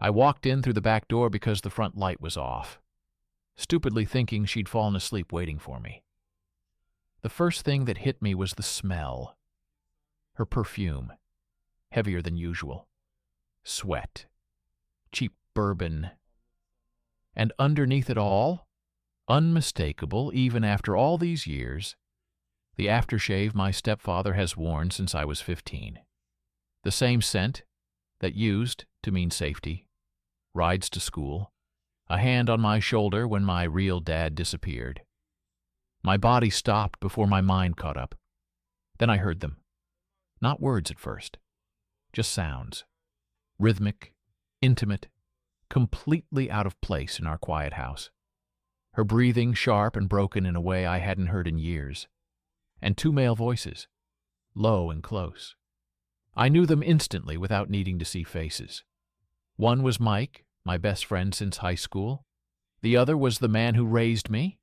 I walked in through the back door because the front light was off, stupidly thinking she'd fallen asleep waiting for me. The first thing that hit me was the smell. Her perfume, heavier than usual. Sweat. Cheap bourbon. And underneath it all, unmistakable even after all these years, the aftershave my stepfather has worn since I was 15. The same scent that used to mean safety, rides to school, a hand on my shoulder when my real dad disappeared. My body stopped before my mind caught up. Then I heard them. Not words at first, just sounds. Rhythmic, intimate, completely out of place in our quiet house. Her breathing sharp and broken in a way I hadn't heard in years. And two male voices, low and close. I knew them instantly without needing to see faces. One was Mike, my best friend since high school. The other was the man who raised me.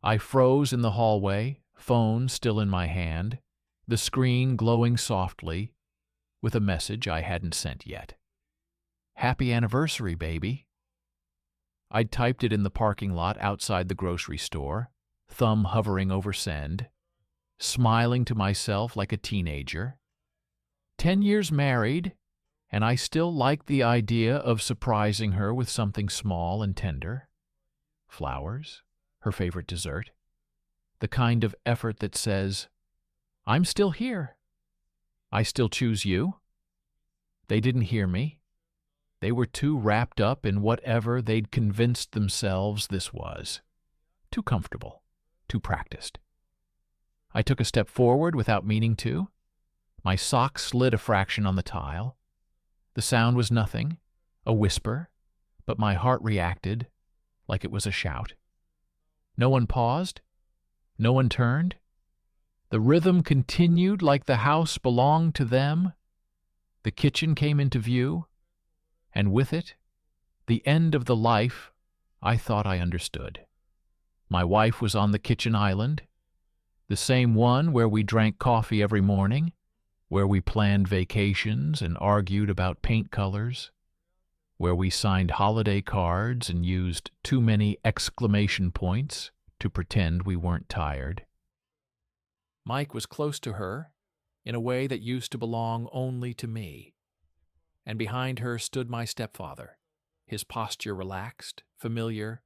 I froze in the hallway, phone still in my hand, the screen glowing softly with a message I hadn't sent yet. Happy anniversary, baby. I'd typed it in the parking lot outside the grocery store, thumb hovering over send, smiling to myself like a teenager. 10 years married, and I still liked the idea of surprising her with something small and tender. Flowers, her favorite dessert. The kind of effort that says, I'm still here. I still choose you. They didn't hear me. They were too wrapped up in whatever they'd convinced themselves this was. Too comfortable, too practiced. I took a step forward without meaning to. My sock slid a fraction on the tile. The sound was nothing, a whisper, but my heart reacted like it was a shout. No one paused. No one turned. The rhythm continued like the house belonged to them. The kitchen came into view, and with it, the end of the life I thought I understood. My wife was on the kitchen island, the same one where we drank coffee every morning, where we planned vacations and argued about paint colors, where we signed holiday cards and used too many exclamation points to pretend we weren't tired. Mike was close to her in a way that used to belong only to me. And behind her stood my stepfather, his posture relaxed, familiar,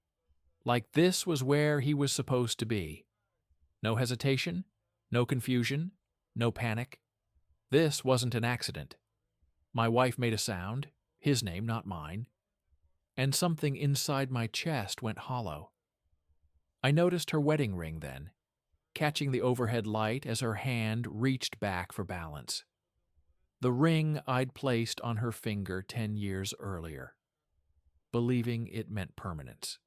like this was where he was supposed to be. No hesitation, no confusion, no panic. This wasn't an accident. My wife made a sound, his name, not mine, and something inside my chest went hollow. I noticed her wedding ring then, catching the overhead light as her hand reached back for balance. The ring I'd placed on her finger 10 years earlier, believing it meant permanence.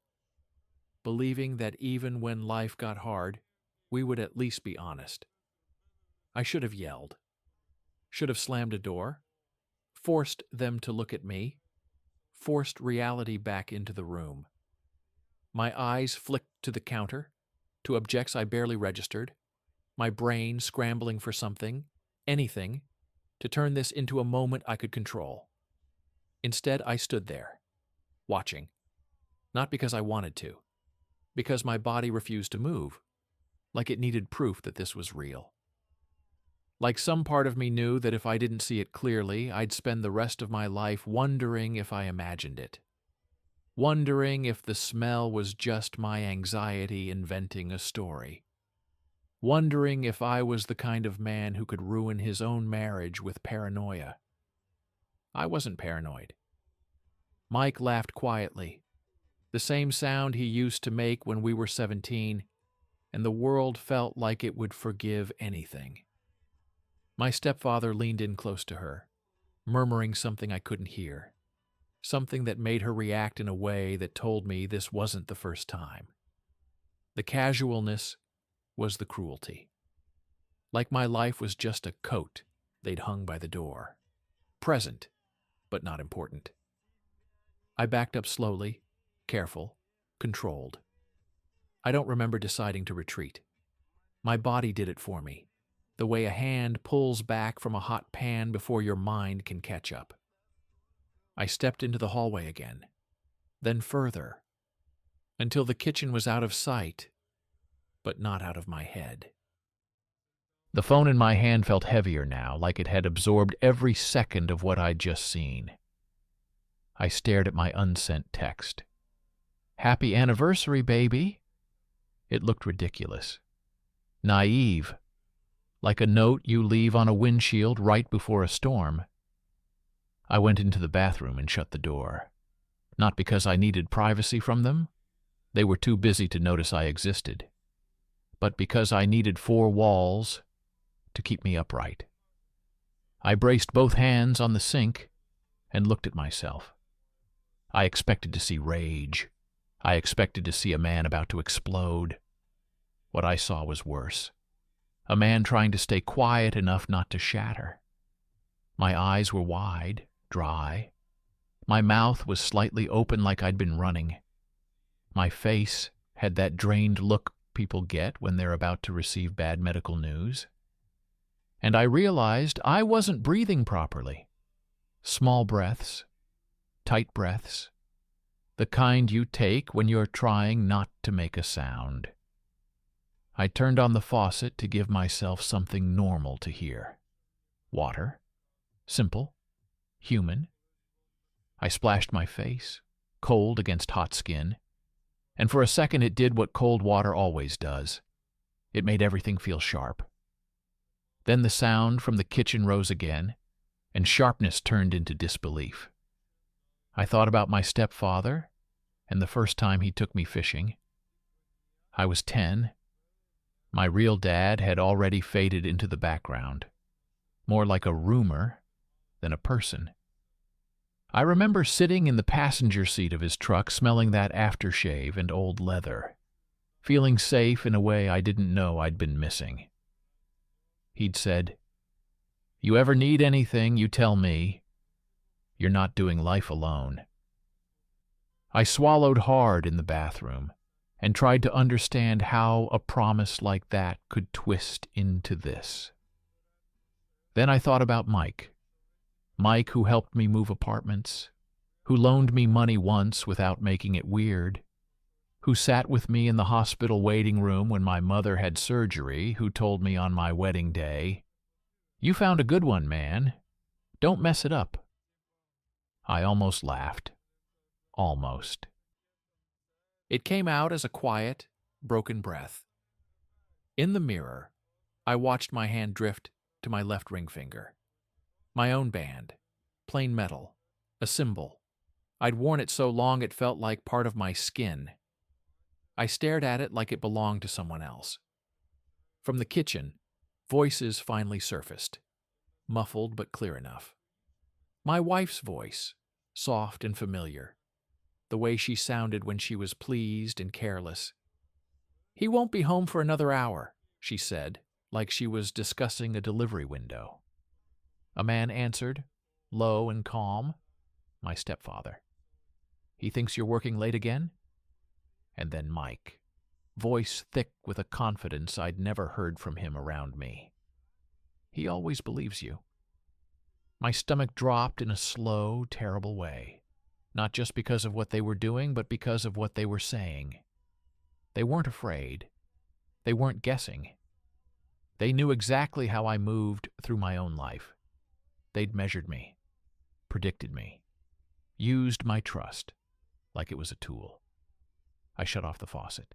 Believing that even when life got hard, we would at least be honest. I should have yelled. Should have slammed a door. Forced them to look at me. Forced reality back into the room. My eyes flicked to the counter, to objects I barely registered, my brain scrambling for something, anything, to turn this into a moment I could control. Instead, I stood there, watching. Not because I wanted to, because my body refused to move, like it needed proof that this was real. Like some part of me knew that if I didn't see it clearly, I'd spend the rest of my life wondering if I imagined it. Wondering if the smell was just my anxiety inventing a story. Wondering if I was the kind of man who could ruin his own marriage with paranoia. I wasn't paranoid. Mike laughed quietly, the same sound he used to make when we were 17, and the world felt like it would forgive anything. My stepfather leaned in close to her, murmuring something I couldn't hear, something that made her react in a way that told me this wasn't the first time. The casualness was the cruelty. Like my life was just a coat they'd hung by the door. Present, but not important. I backed up slowly, careful, controlled. I don't remember deciding to retreat. My body did it for me, the way a hand pulls back from a hot pan before your mind can catch up. I stepped into the hallway again, then further, until the kitchen was out of sight, but not out of my head. The phone in my hand felt heavier now, like it had absorbed every second of what I'd just seen. I stared at my unsent text. "Happy anniversary, baby." It looked ridiculous. Naive, like a note you leave on a windshield right before a storm. I went into the bathroom and shut the door. Not because I needed privacy from them. They were too busy to notice I existed. But because I needed four walls to keep me upright. I braced both hands on the sink and looked at myself. I expected to see rage. I expected to see a man about to explode. What I saw was worse. A man trying to stay quiet enough not to shatter. My eyes were wide, dry. My mouth was slightly open like I'd been running. My face had that drained look people get when they're about to receive bad medical news. And I realized I wasn't breathing properly. Small breaths, tight breaths, the kind you take when you're trying not to make a sound. I turned on the faucet to give myself something normal to hear. Water. Simple. Human. I splashed my face, cold against hot skin, and for a second it did what cold water always does. It made everything feel sharp. Then the sound from the kitchen rose again, and sharpness turned into disbelief. I thought about my stepfather and the first time he took me fishing. I was 10. My real dad had already faded into the background, more like a rumor than a person. I remember sitting in the passenger seat of his truck smelling that aftershave and old leather, feeling safe in a way I didn't know I'd been missing. He'd said, "You ever need anything, you tell me. You're not doing life alone." I swallowed hard in the bathroom and tried to understand how a promise like that could twist into this. Then I thought about Mike. Mike, who helped me move apartments, who loaned me money once without making it weird, who sat with me in the hospital waiting room when my mother had surgery, who told me on my wedding day, "You found a good one, man. Don't mess it up." I almost laughed. Almost. It came out as a quiet, broken breath. In the mirror, I watched my hand drift to my left ring finger. My own band. Plain metal. A symbol. I'd worn it so long it felt like part of my skin. I stared at it like it belonged to someone else. From the kitchen, voices finally surfaced, muffled but clear enough. My wife's voice, soft and familiar, the way she sounded when she was pleased and careless. "He won't be home for another hour," she said, like she was discussing a delivery window. A man answered, low and calm, "My stepfather." "He thinks you're working late again?" And then Mike, voice thick with a confidence I'd never heard from him around me. "He always believes you." My stomach dropped in a slow, terrible way, not just because of what they were doing, but because of what they were saying. They weren't afraid. They weren't guessing. They knew exactly how I moved through my own life. They'd measured me, predicted me, used my trust like it was a tool. I shut off the faucet.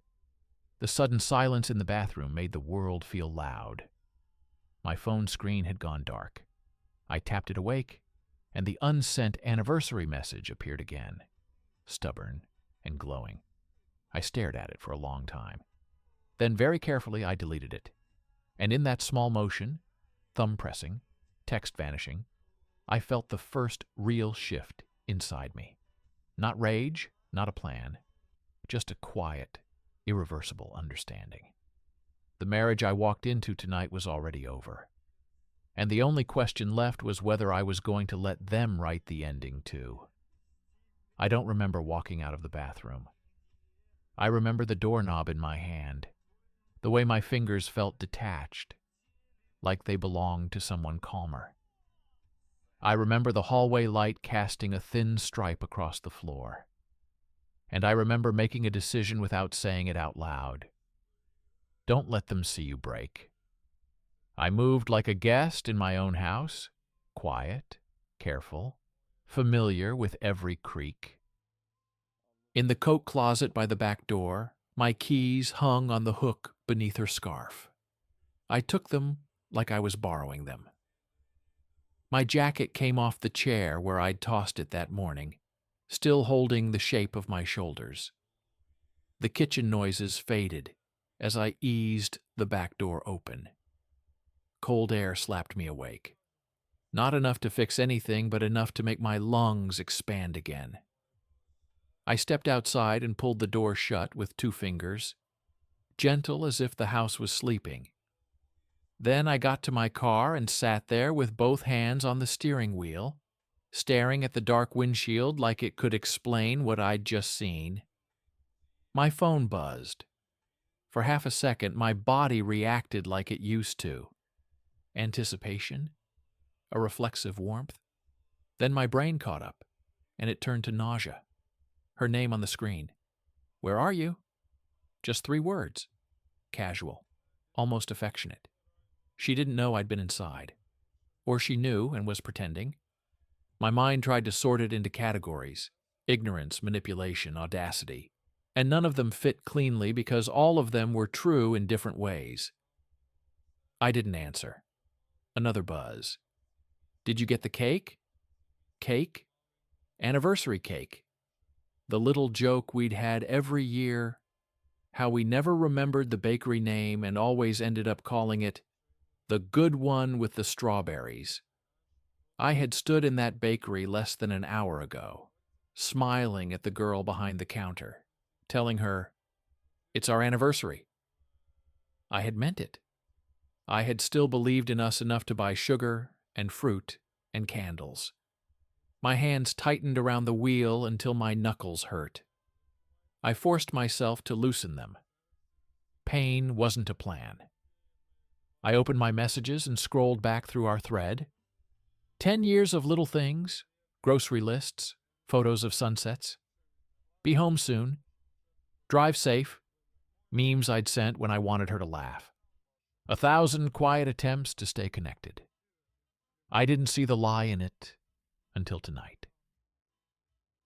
The sudden silence in the bathroom made the world feel loud. My phone screen had gone dark. I tapped it awake, and the unsent anniversary message appeared again, stubborn and glowing. I stared at it for a long time. Then very carefully I deleted it. And in that small motion, thumb pressing, text vanishing, I felt the first real shift inside me. Not rage, not a plan, just a quiet, irreversible understanding. The marriage I walked into tonight was already over. And the only question left was whether I was going to let them write the ending too. I don't remember walking out of the bathroom. I remember the doorknob in my hand, the way my fingers felt detached, like they belonged to someone calmer. I remember the hallway light casting a thin stripe across the floor. And I remember making a decision without saying it out loud. Don't let them see you break. I moved like a guest in my own house, quiet, careful, familiar with every creak. In the coat closet by the back door, my keys hung on the hook beneath her scarf. I took them like I was borrowing them. My jacket came off the chair where I'd tossed it that morning, still holding the shape of my shoulders. The kitchen noises faded as I eased the back door open. Cold air slapped me awake. Not enough to fix anything, but enough to make my lungs expand again. I stepped outside and pulled the door shut with 2 fingers, gentle as if the house was sleeping. Then I got to my car and sat there with both hands on the steering wheel, staring at the dark windshield like it could explain what I'd just seen. My phone buzzed. For half a second, my body reacted like it used to. Anticipation? A reflexive warmth? Then my brain caught up, and it turned to nausea. Her name on the screen. Where are you? Just 3 words. Casual. Almost affectionate. She didn't know I'd been inside. Or she knew and was pretending. My mind tried to sort it into categories. Ignorance, manipulation, audacity. And none of them fit cleanly because all of them were true in different ways. I didn't answer. Another buzz. Did you get the cake? Cake? Anniversary cake. The little joke we'd had every year, how we never remembered the bakery name and always ended up calling it the good one with the strawberries. I had stood in that bakery less than an hour ago, smiling at the girl behind the counter, telling her, "It's our anniversary." I had meant it. I had still believed in us enough to buy sugar and fruit and candles. My hands tightened around the wheel until my knuckles hurt. I forced myself to loosen them. Pain wasn't a plan. I opened my messages and scrolled back through our thread. 10 years of little things, grocery lists, photos of sunsets. Be home soon. Drive safe. Memes I'd sent when I wanted her to laugh. 1,000 quiet attempts to stay connected. I didn't see the lie in it until tonight.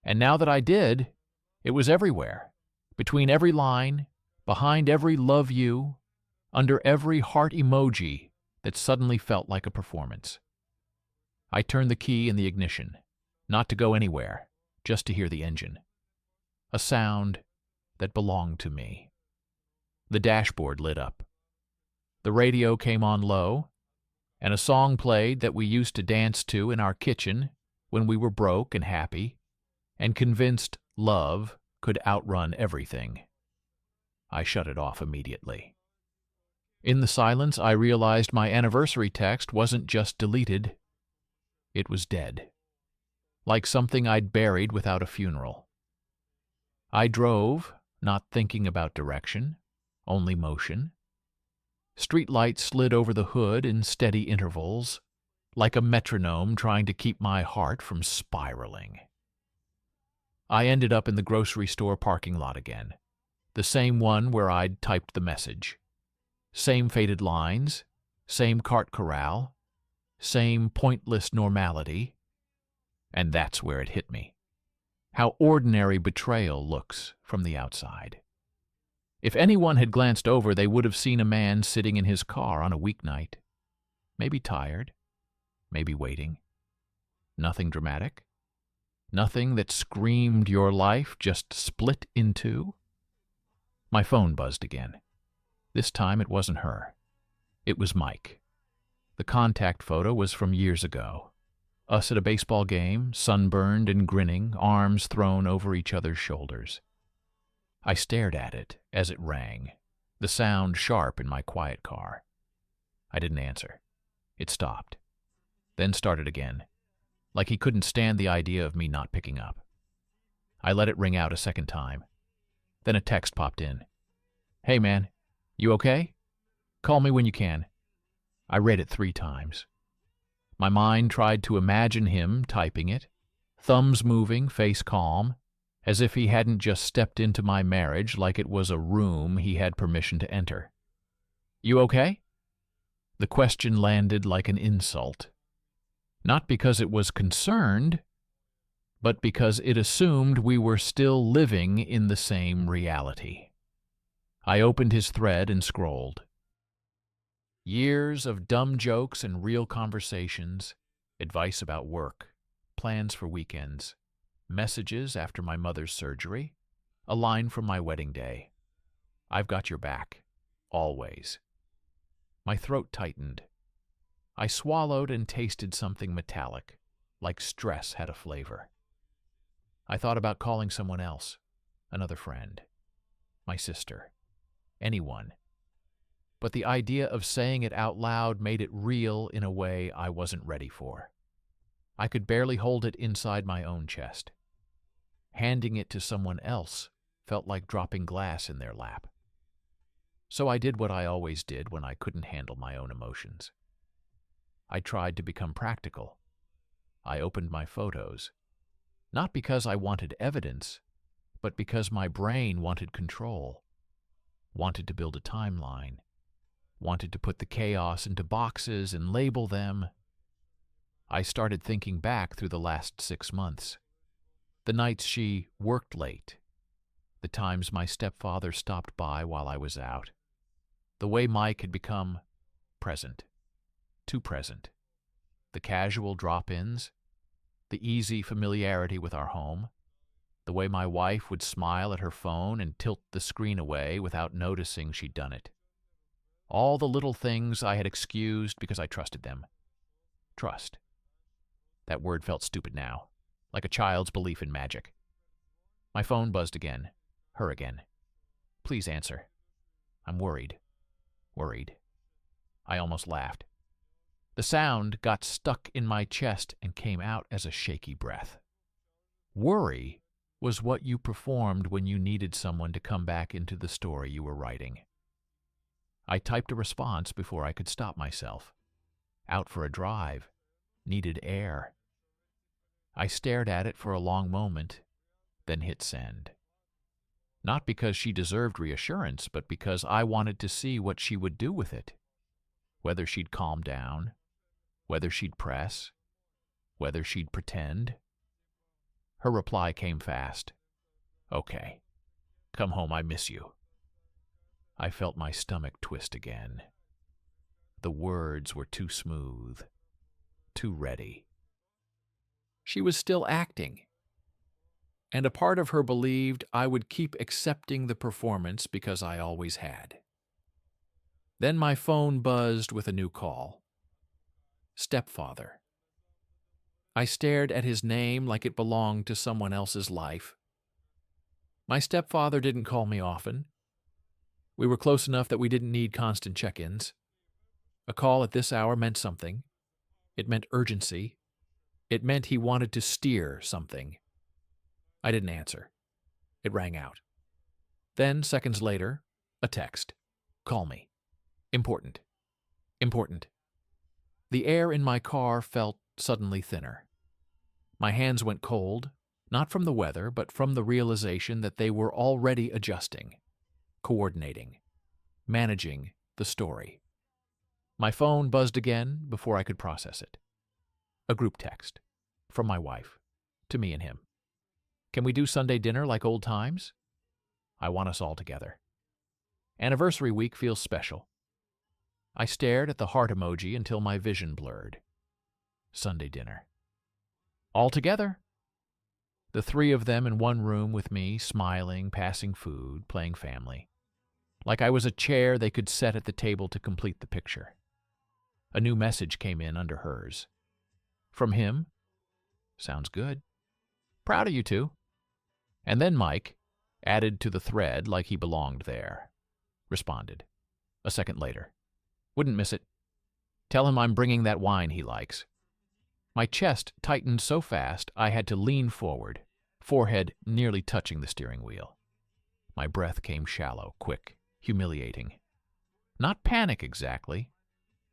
And now that I did, it was everywhere. Between every line, behind every love you, under every heart emoji that suddenly felt like a performance. I turned the key in the ignition, not to go anywhere, just to hear the engine. A sound that belonged to me. The dashboard lit up. The radio came on low, and a song played that we used to dance to in our kitchen when we were broke and happy, and convinced love could outrun everything. I shut it off immediately. In the silence, I realized my anniversary text wasn't just deleted. It was dead. Like something I'd buried without a funeral. I drove, not thinking about direction, only motion. Street lights slid over the hood in steady intervals, like a metronome trying to keep my heart from spiraling. I ended up in the grocery store parking lot again, the same one where I'd typed the message. Same faded lines, same cart corral, same pointless normality. And that's where it hit me. How ordinary betrayal looks from the outside. If anyone had glanced over, they would have seen a man sitting in his car on a weeknight. Maybe tired, maybe waiting. Nothing dramatic. Nothing that screamed your life just split in two. My phone buzzed again. This time it wasn't her. It was Mike. The contact photo was from years ago. Us at a baseball game, sunburned and grinning, arms thrown over each other's shoulders. I stared at it as it rang, the sound sharp in my quiet car. I didn't answer. It stopped, then started again, like he couldn't stand the idea of me not picking up. I let it ring out a second time. Then a text popped in. "Hey man, you okay? Call me when you can." I read it 3 times. My mind tried to imagine him typing it, thumbs moving, face calm, as if he hadn't just stepped into my marriage like it was a room he had permission to enter. "You okay?" The question landed like an insult. Not because it was concerned, but because it assumed we were still living in the same reality. I opened his thread and scrolled. Years of dumb jokes and real conversations, advice about work, plans for weekends, messages after my mother's surgery, a line from my wedding day. "I've got your back. Always." My throat tightened. I swallowed and tasted something metallic, like stress had a flavor. I thought about calling someone else, another friend, my sister, anyone. But the idea of saying it out loud made it real in a way I wasn't ready for. I could barely hold it inside my own chest. Handing it to someone else felt like dropping glass in their lap. So I did what I always did when I couldn't handle my own emotions. I tried to become practical. I opened my photos, not because I wanted evidence, but because my brain wanted control, wanted to build a timeline, wanted to put the chaos into boxes and label them. I started thinking back through the last 6 months. The nights she worked late, the times my stepfather stopped by while I was out, the way Mike had become present, too present, the casual drop-ins, the easy familiarity with our home, the way my wife would smile at her phone and tilt the screen away without noticing she'd done it. All the little things I had excused because I trusted them. Trust. That word felt stupid now, like a child's belief in magic. My phone buzzed again. Her again. "Please answer. I'm worried." Worried. I almost laughed. The sound got stuck in my chest and came out as a shaky breath. Worry was what you performed when you needed someone to come back into the story you were writing. I typed a response before I could stop myself. Out for a drive. Needed air. I stared at it for a long moment, then hit send. Not because she deserved reassurance, but because I wanted to see what she would do with it. Whether she'd calm down, whether she'd press, whether she'd pretend. Her reply came fast. "Okay. Come home, I miss you." I felt my stomach twist again. The words were too smooth, too ready. She was still acting, and a part of her believed I would keep accepting the performance because I always had. Then my phone buzzed with a new call. Stepfather. I stared at his name like it belonged to someone else's life. My stepfather didn't call me often. We were close enough that we didn't need constant check-ins. A call at this hour meant something. It meant urgency. It meant he wanted to steer something. I didn't answer. It rang out. Then, seconds later, a text. "Call me. Important. Important." The air in my car felt suddenly thinner. My hands went cold, not from the weather, but from the realization that they were already adjusting, coordinating, managing the story. My phone buzzed again before I could process it. A group text. From my wife. To me and him. "Can we do Sunday dinner like old times? I want us all together. Anniversary week feels special." I stared at the heart emoji until my vision blurred. Sunday dinner. All together. The three of them in one room with me, smiling, passing food, playing family. Like I was a chair they could set at the table to complete the picture. A new message came in under hers. From him. Sounds good. Proud of you two. And then Mike, added to the thread like he belonged there, responded. A second later. Wouldn't miss it. Tell him I'm bringing that wine he likes. My chest tightened so fast I had to lean forward, forehead nearly touching the steering wheel. My breath came shallow, quick, humiliating. Not panic exactly.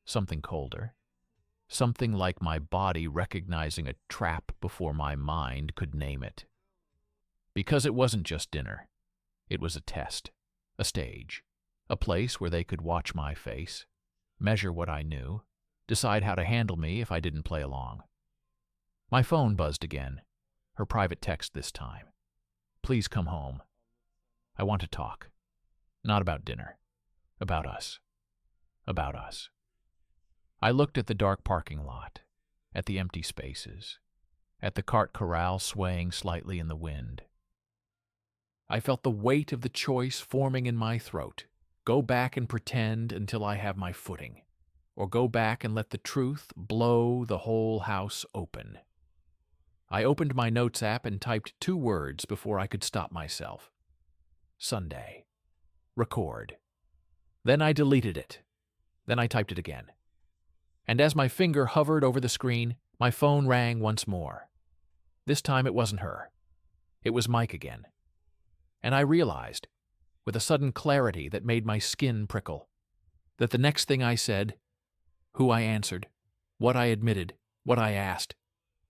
Something colder. Something like my body recognizing a trap before my mind could name it. Because it wasn't just dinner. It was a test, a stage, a place where they could watch my face, measure what I knew, decide how to handle me if I didn't play along. My phone buzzed again, her private text this time. Please come home. I want to talk. Not about dinner. About us. About us. I looked at the dark parking lot, at the empty spaces, at the cart corral swaying slightly in the wind. I felt the weight of the choice forming in my throat. Go back and pretend until I have my footing, or go back and let the truth blow the whole house open. I opened my notes app and typed 2 words before I could stop myself. Sunday. Record. Then I deleted it. Then I typed it again. And as my finger hovered over the screen, my phone rang once more. This time it wasn't her. It was Mike again. And I realized, with a sudden clarity that made my skin prickle, that the next thing I said, who I answered, what I admitted, what I asked,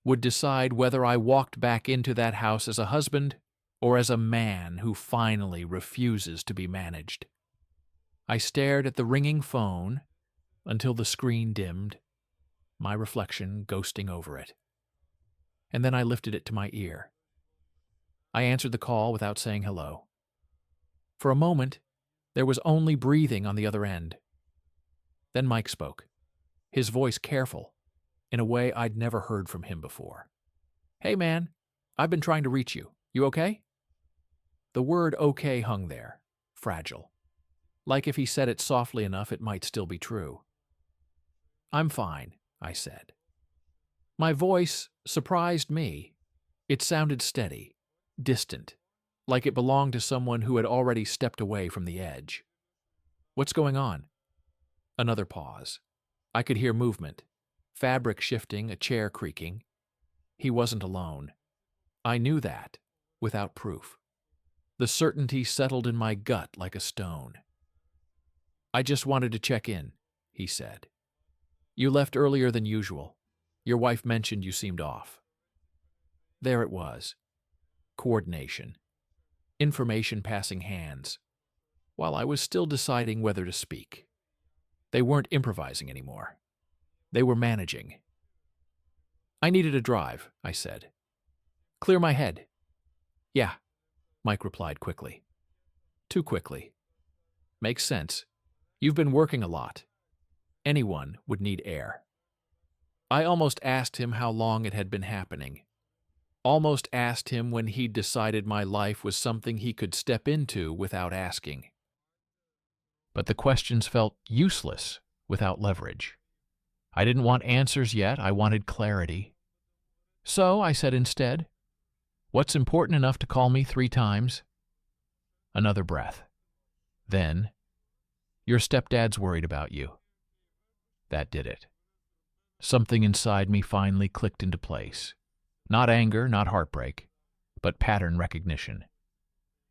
would decide whether I walked back into that house as a husband or as a man who finally refuses to be managed. I stared at the ringing phone until the screen dimmed, my reflection ghosting over it. And then I lifted it to my ear. I answered the call without saying hello. For a moment, there was only breathing on the other end. Then Mike spoke, his voice careful, in a way I'd never heard from him before. Hey man, I've been trying to reach you. You okay? The word okay hung there, fragile. Like if he said it softly enough, it might still be true. I'm fine, I said. My voice surprised me. It sounded steady, distant, like it belonged to someone who had already stepped away from the edge. What's going on? Another pause. I could hear movement, fabric shifting, a chair creaking. He wasn't alone. I knew that, without proof. The certainty settled in my gut like a stone. I just wanted to check in, he said. You left earlier than usual. Your wife mentioned you seemed off. There it was. Coordination. Information passing hands, while I was still deciding whether to speak. They weren't improvising anymore. They were managing. I needed a drive, I said. Clear my head. Yeah, Mike replied quickly. Too quickly. Makes sense. You've been working a lot. Anyone would need air. I almost asked him how long it had been happening. Almost asked him when he'd decided my life was something he could step into without asking. But the questions felt useless without leverage. I didn't want answers yet, I wanted clarity. So I said instead, what's important enough to call me 3 times? Another breath. Then, your stepdad's worried about you. That did it. Something inside me finally clicked into place. Not anger, not heartbreak, but pattern recognition.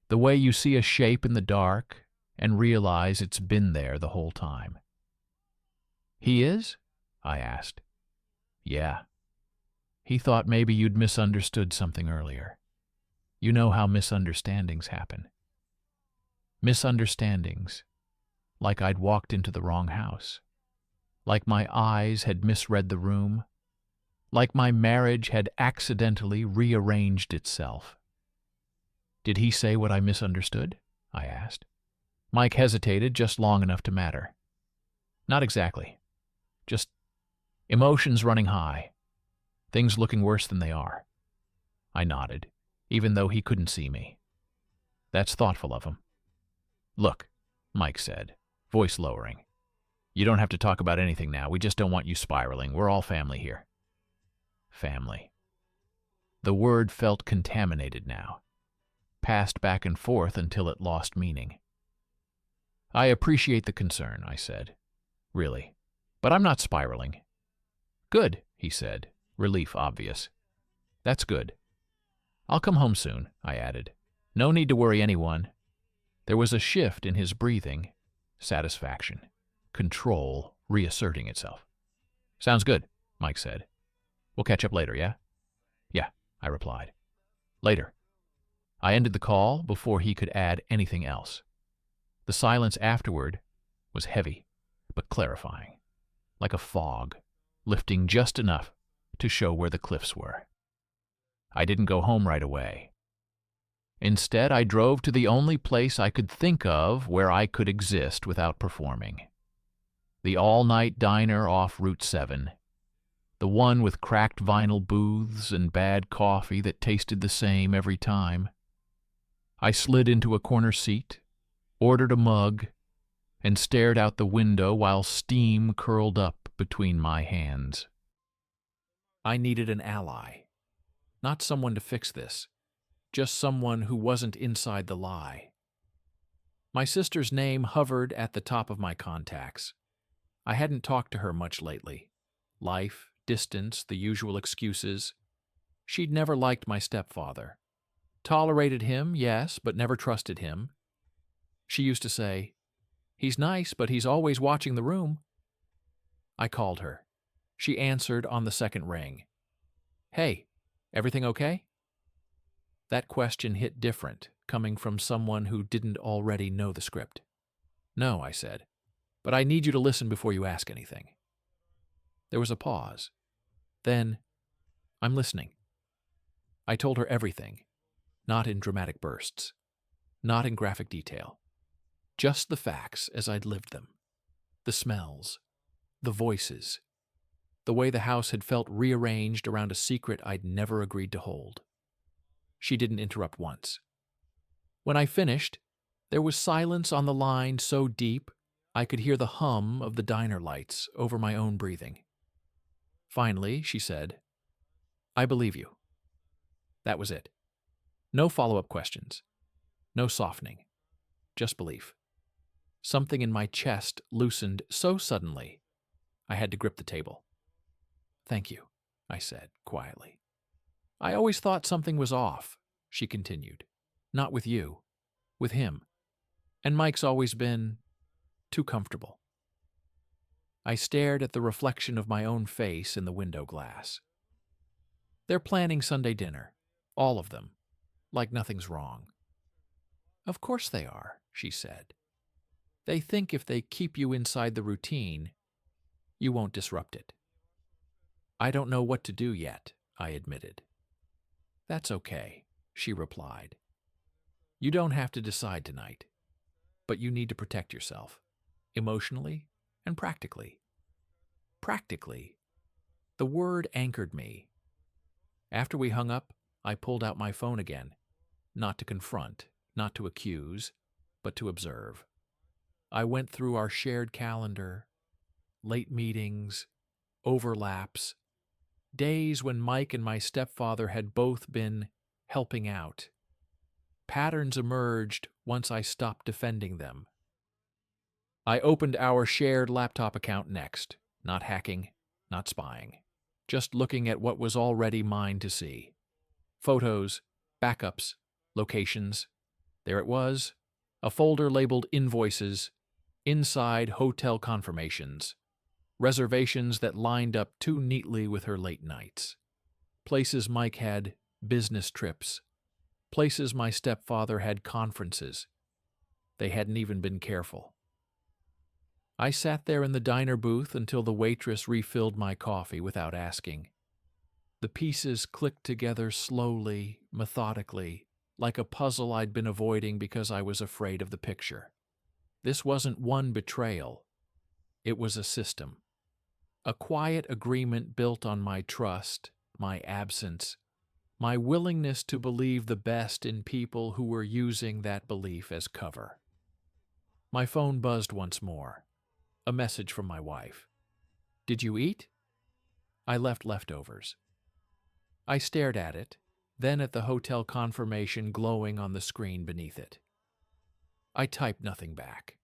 The way you see a shape in the dark and realize it's been there the whole time. He is? I asked. Yeah. He thought maybe you'd misunderstood something earlier. You know how misunderstandings happen. Misunderstandings, like I'd walked into the wrong house, like my eyes had misread the room, like my marriage had accidentally rearranged itself. Did he say what I misunderstood? I asked. Mike hesitated just long enough to matter. Not exactly. Just emotions running high. Things looking worse than they are. I nodded, even though he couldn't see me. That's thoughtful of him. Look, Mike said, voice lowering. You don't have to talk about anything now. We just don't want you spiraling. We're all family here. Family. The word felt contaminated now. Passed back and forth until it lost meaning. I appreciate the concern, I said. Really. But I'm not spiraling. Good, he said, relief obvious. That's good. I'll come home soon, I added. No need to worry anyone. There was a shift in his breathing, satisfaction, control reasserting itself. Sounds good, Mike said. We'll catch up later, yeah? Yeah, I replied. Later. I ended the call before he could add anything else. The silence afterward was heavy, but clarifying, like a fog, lifting just enough to show where the cliffs were. I didn't go home right away. Instead, I drove to the only place I could think of where I could exist without performing. The all-night diner off Route 7. The one with cracked vinyl booths and bad coffee that tasted the same every time. I slid into a corner seat, ordered a mug, and stared out the window while steam curled up between my hands. I needed an ally. Not someone to fix this, just someone who wasn't inside the lie. My sister's name hovered at the top of my contacts. I hadn't talked to her much lately. Life, distance, the usual excuses. She'd never liked my stepfather. Tolerated him, yes, but never trusted him. She used to say, "He's nice, but he's always watching the room." I called her. She answered on the second ring. "Hey, everything okay?" That question hit different, coming from someone who didn't already know the script. "No," I said, "but I need you to listen before you ask anything." There was a pause. Then, "I'm listening." I told her everything, not in dramatic bursts, not in graphic detail, just the facts as I'd lived them. The smells, the voices, the way the house had felt rearranged around a secret I'd never agreed to hold. She didn't interrupt once. When I finished, there was silence on the line so deep I could hear the hum of the diner lights over my own breathing. Finally, she said, "I believe you." That was it. No follow-up questions. No softening. Just belief. Something in my chest loosened so suddenly, I had to grip the table. "Thank you," I said quietly. "I always thought something was off," she continued. "Not with you. With him. And Mike's always been too comfortable." I stared at the reflection of my own face in the window glass. "They're planning Sunday dinner. All of them. Like nothing's wrong." "Of course they are," she said. "They think if they keep you inside the routine, you won't disrupt it." "I don't know what to do yet," I admitted. "That's okay," she replied. "You don't have to decide tonight, but you need to protect yourself, emotionally and practically." Practically. The word anchored me. After we hung up, I pulled out my phone again, not to confront, not to accuse, but to observe. I went through our shared calendar, late meetings, overlaps, days when Mike and my stepfather had both been helping out. Patterns emerged once I stopped defending them. I opened our shared laptop account next, not hacking, not spying, just looking at what was already mine to see. Photos, backups, locations. There it was, a folder labeled invoices, inside hotel confirmations, reservations that lined up too neatly with her late nights, places Mike had business trips, places my stepfather had conferences. They hadn't even been careful. I sat there in the diner booth until the waitress refilled my coffee without asking. The pieces clicked together slowly, methodically, like a puzzle I'd been avoiding because I was afraid of the picture. This wasn't one betrayal. It was a system. A quiet agreement built on my trust, my absence, my willingness to believe the best in people who were using that belief as cover. My phone buzzed once more. A message from my wife. "Did you eat?" I left leftovers. I stared at it, then at the hotel confirmation glowing on the screen beneath it. I typed nothing back.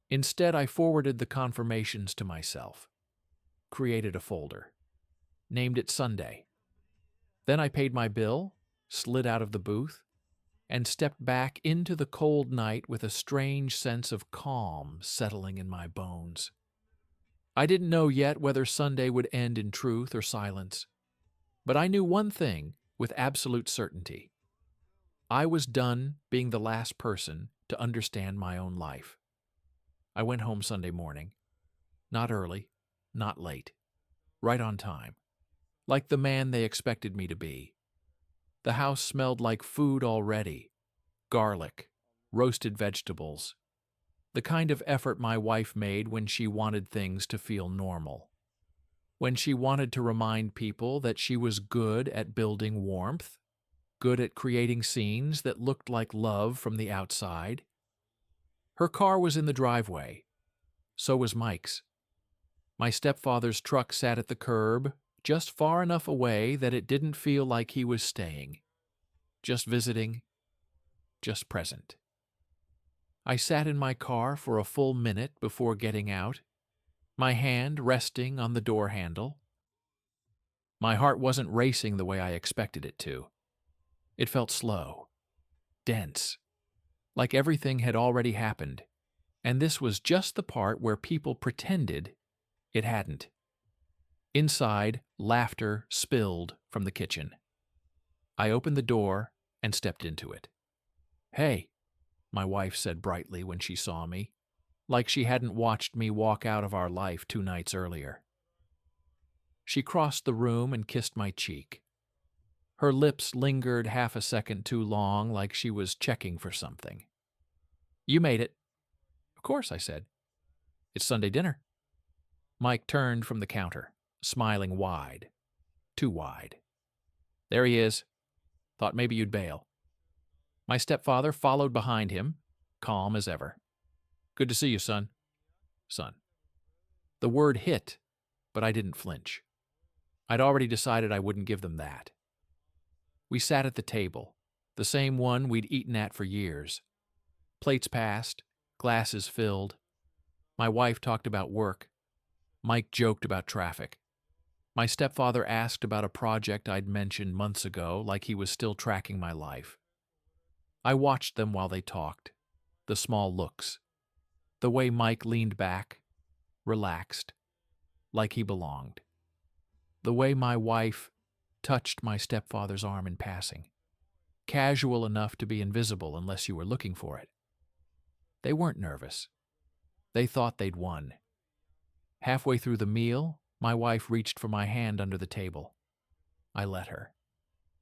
Instead, I forwarded the confirmations to myself, created a folder, named it Sunday. Then I paid my bill, slid out of the booth, and stepped back into the cold night with a strange sense of calm settling in my bones. I didn't know yet whether Sunday would end in truth or silence, but I knew one thing with absolute certainty. I was done being the last person to understand my own life. I went home Sunday morning, not early, not late, right on time, like the man they expected me to be. The house smelled like food already, garlic, roasted vegetables, the kind of effort my wife made when she wanted things to feel normal. When she wanted to remind people that she was good at building warmth, good at creating scenes that looked like love from the outside. Her car was in the driveway. So was Mike's. My stepfather's truck sat at the curb, just far enough away that it didn't feel like he was staying. Just visiting, just present. I sat in my car for a full minute before getting out, my hand resting on the door handle. My heart wasn't racing the way I expected it to. It felt slow, dense, like everything had already happened, and this was just the part where people pretended it hadn't. Inside, laughter spilled from the kitchen. I opened the door and stepped into it. "Hey," my wife said brightly when she saw me, like she hadn't watched me walk out of our life 2 nights earlier. She crossed the room and kissed my cheek. Her lips lingered half a second too long, like she was checking for something. "You made it." "Of course," I said. "It's Sunday dinner." Mike turned from the counter, smiling wide. Too wide. "There he is. Thought maybe you'd bail." My stepfather followed behind him, calm as ever. "Good to see you, son." Son. The word hit, but I didn't flinch. I'd already decided I wouldn't give them that. We sat at the table, the same one we'd eaten at for years. Plates passed, glasses filled. My wife talked about work. Mike joked about traffic. My stepfather asked about a project I'd mentioned months ago, like he was still tracking my life. I watched them while they talked, the small looks, the way Mike leaned back, relaxed, like he belonged, the way my wife touched my stepfather's arm in passing, casual enough to be invisible unless you were looking for it. They weren't nervous. They thought they'd won. Halfway through the meal, my wife reached for my hand under the table. I let her.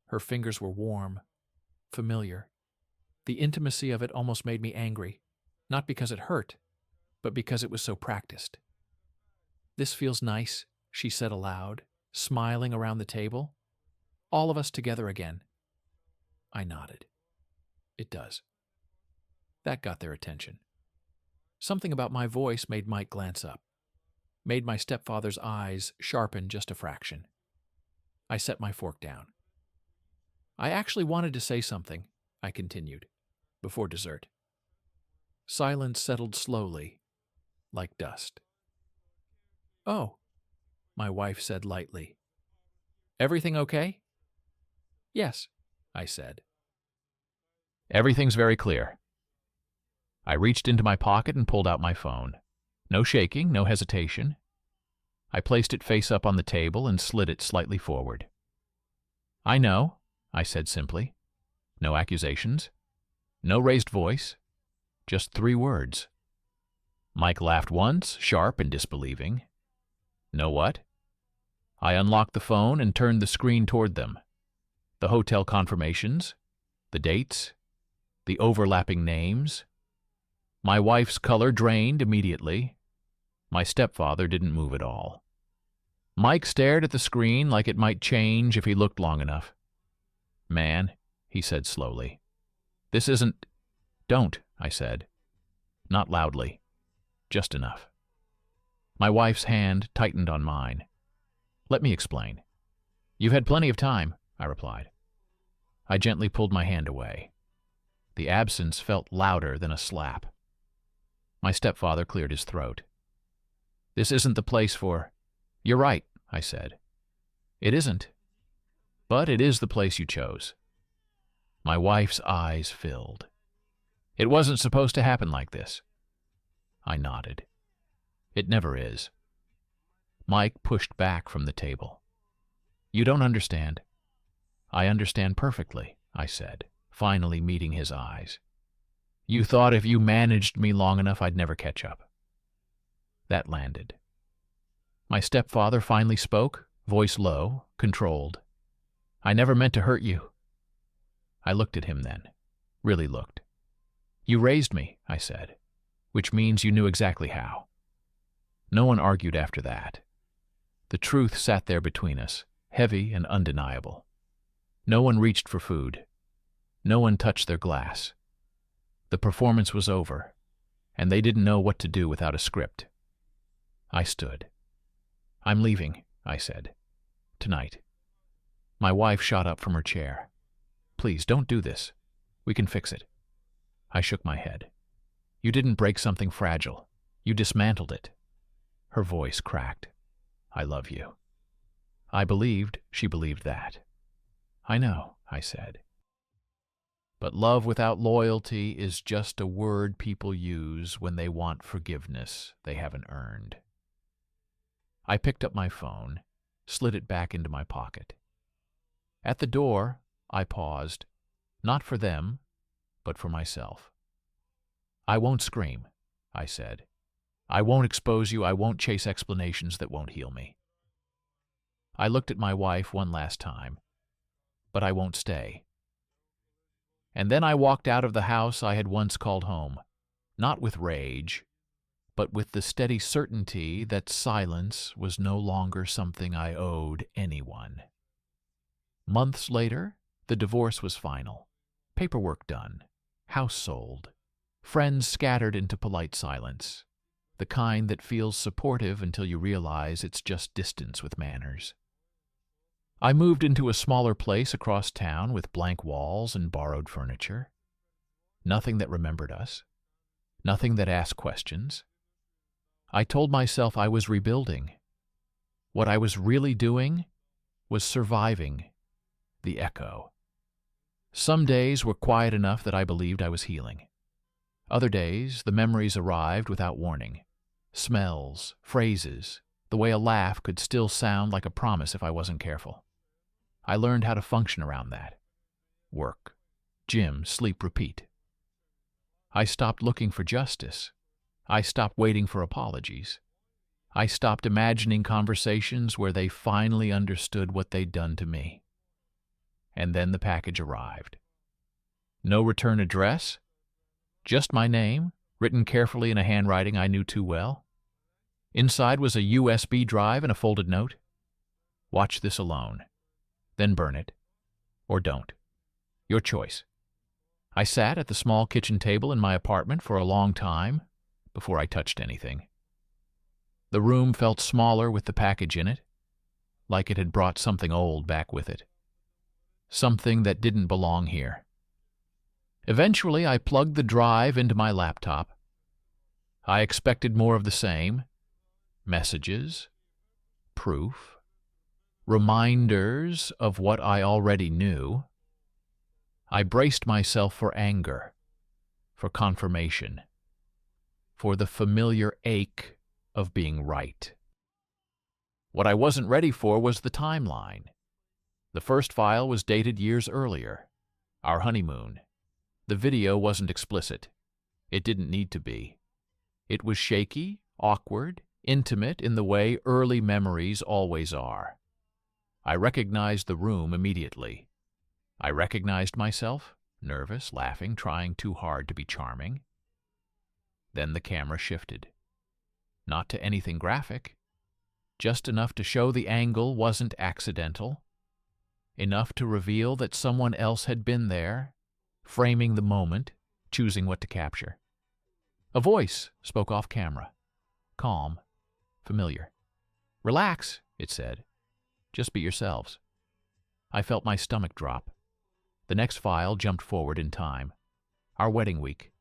Her fingers were warm, familiar. The intimacy of it almost made me angry, not because it hurt, but because it was so practiced. "This feels nice," she said aloud, smiling around the table. "All of us together again." I nodded. "It does." That got their attention. Something about my voice made Mike glance up, made my stepfather's eyes sharpen just a fraction. I set my fork down. "I actually wanted to say something," I continued, "before dessert." Silence settled slowly, like dust. "Oh," my wife said lightly. "Everything okay?" "Yes," I said. "Everything's very clear." I reached into my pocket and pulled out my phone. No shaking, no hesitation. I placed it face up on the table and slid it slightly forward. "I know," I said simply. No accusations. No raised voice. Just 3 words. Mike laughed once, sharp and disbelieving. "Know what?" I unlocked the phone and turned the screen toward them. The hotel confirmations, the dates, the overlapping names. My wife's color drained immediately. My stepfather didn't move at all. Mike stared at the screen like it might change if he looked long enough. "Man," he said slowly, "this isn't—" "Don't," I said. Not loudly. Just enough. My wife's hand tightened on mine. "Let me explain." "You've had plenty of time," I replied. I gently pulled my hand away. The absence felt louder than a slap. My stepfather cleared his throat. "This isn't the place for—" "You're right," I said. "It isn't. But it is the place you chose." My wife's eyes filled. "It wasn't supposed to happen like this." I nodded. "It never is." Mike pushed back from the table. "You don't understand." "I understand perfectly," I said, finally meeting his eyes. "You thought if you managed me long enough I'd never catch up." That landed. My stepfather finally spoke, voice low, controlled. "I never meant to hurt you." I looked at him then, really looked. "You raised me," I said, "which means you knew exactly how." No one argued after that. The truth sat there between us, heavy and undeniable. No one reached for food. No one touched their glass. The performance was over, and they didn't know what to do without a script. I stood. "I'm leaving," I said. "Tonight." My wife shot up from her chair. "Please, don't do this. We can fix it." I shook my head. "You didn't break something fragile. You dismantled it." Her voice cracked. "I love you." I believed she believed that. "I know," I said. But love without loyalty is just a word people use when they want forgiveness they haven't earned. I picked up my phone, slid it back into my pocket. At the door, I paused, not for them, but for myself. "I won't scream," I said. "I won't expose you. I won't chase explanations that won't heal me." I looked at my wife one last time. "But I won't stay." And then I walked out of the house I had once called home, not with rage, but with the steady certainty that silence was no longer something I owed anyone. Months later, the divorce was final. Paperwork done. House sold. Friends scattered into polite silence. The kind that feels supportive until you realize it's just distance with manners. I moved into a smaller place across town with blank walls and borrowed furniture. Nothing that remembered us. Nothing that asked questions. I told myself I was rebuilding. What I was really doing was surviving the echo. Some days were quiet enough that I believed I was healing. Other days, the memories arrived without warning. Smells, phrases, the way a laugh could still sound like a promise if I wasn't careful. I learned how to function around that. Work, gym, sleep, repeat. I stopped looking for justice. I stopped waiting for apologies. I stopped imagining conversations where they finally understood what they'd done to me. And then the package arrived. No return address, just my name, written carefully in a handwriting I knew too well. Inside was a USB drive and a folded note. "Watch this alone. Then burn it. Or don't. Your choice." I sat at the small kitchen table in my apartment for a long time before I touched anything. The room felt smaller with the package in it, like it had brought something old back with it. Something that didn't belong here. Eventually, I plugged the drive into my laptop. I expected more of the same. Messages, proof, reminders of what I already knew. I braced myself for anger, for confirmation, for the familiar ache of being right. What I wasn't ready for was the timeline. The first file was dated years earlier, our honeymoon. The video wasn't explicit. It didn't need to be. It was shaky, awkward, intimate in the way early memories always are. I recognized the room immediately. I recognized myself, nervous, laughing, trying too hard to be charming. Then the camera shifted. Not to anything graphic, just enough to show the angle wasn't accidental, enough to reveal that someone else had been there, framing the moment, choosing what to capture. A voice spoke off camera, calm, familiar. "Relax," it said. "Just be yourselves." I felt my stomach drop. The next file jumped forward in time. Our wedding week.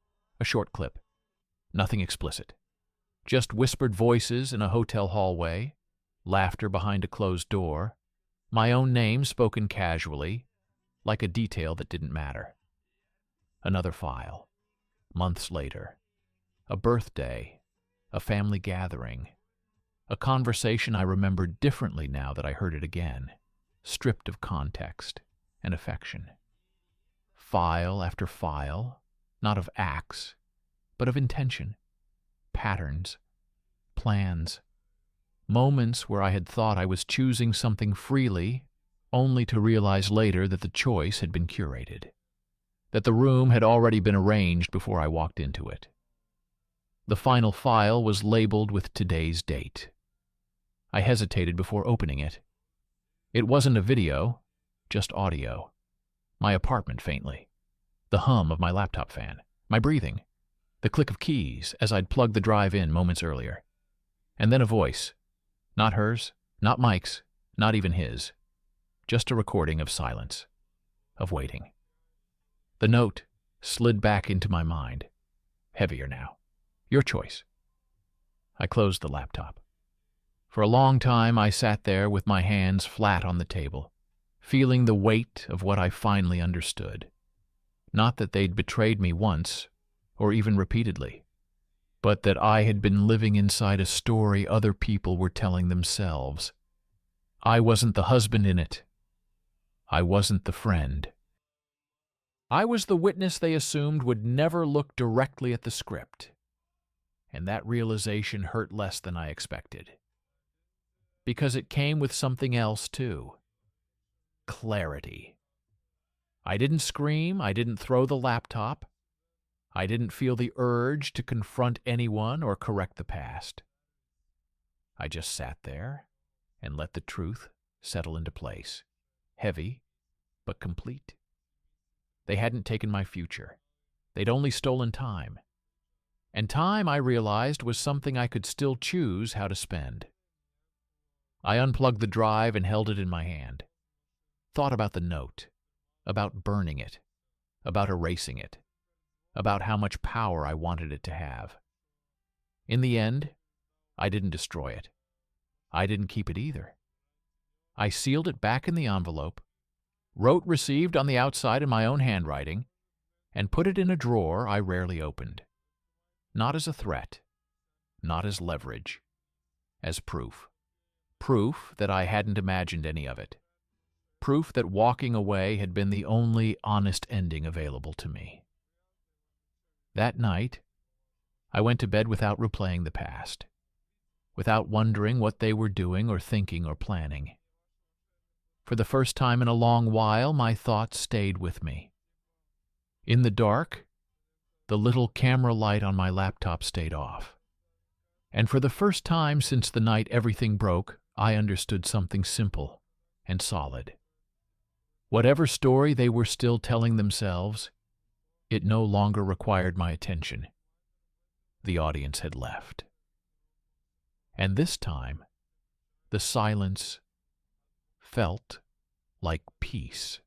A short clip. Nothing explicit. Just whispered voices in a hotel hallway, laughter behind a closed door, my own name spoken casually, like a detail that didn't matter. Another file. Months later. A birthday. A family gathering. A conversation I remembered differently now that I heard it again, stripped of context and affection. File after file, not of acts, but of intention, patterns, plans, moments where I had thought I was choosing something freely, only to realize later that the choice had been curated, that the room had already been arranged before I walked into it. The final file was labeled with today's date. I hesitated before opening it. It wasn't a video, just audio. My apartment faintly. The hum of my laptop fan. My breathing. The click of keys as I'd plugged the drive in moments earlier. And then a voice. Not hers, not Mike's, not even his. Just a recording of silence, of waiting. The note slid back into my mind. Heavier now. Your choice. I closed the laptop. For a long time I sat there with my hands flat on the table, feeling the weight of what I finally understood. Not that they'd betrayed me once, or even repeatedly, but that I had been living inside a story other people were telling themselves. I wasn't the husband in it. I wasn't the friend. I was the witness they assumed would never look directly at the script. And that realization hurt less than I expected. Because it came with something else, too. Clarity. I didn't scream, I didn't throw the laptop. I didn't feel the urge to confront anyone or correct the past. I just sat there and let the truth settle into place. Heavy, but complete. They hadn't taken my future. They'd only stolen time. And time, I realized, was something I could still choose how to spend. I unplugged the drive and held it in my hand. Thought about the note, about burning it, about erasing it, about how much power I wanted it to have. In the end, I didn't destroy it. I didn't keep it either. I sealed it back in the envelope, wrote received on the outside in my own handwriting, and put it in a drawer I rarely opened. Not as a threat, not as leverage, as proof. Proof that I hadn't imagined any of it. Proof that walking away had been the only honest ending available to me. That night, I went to bed without replaying the past, without wondering what they were doing or thinking or planning. For the first time in a long while, my thoughts stayed with me. In the dark, the little camera light on my laptop stayed off. And for the first time since the night everything broke, I understood something simple and solid. Whatever story they were still telling themselves, it no longer required my attention. The audience had left. And this time, the silence felt like peace.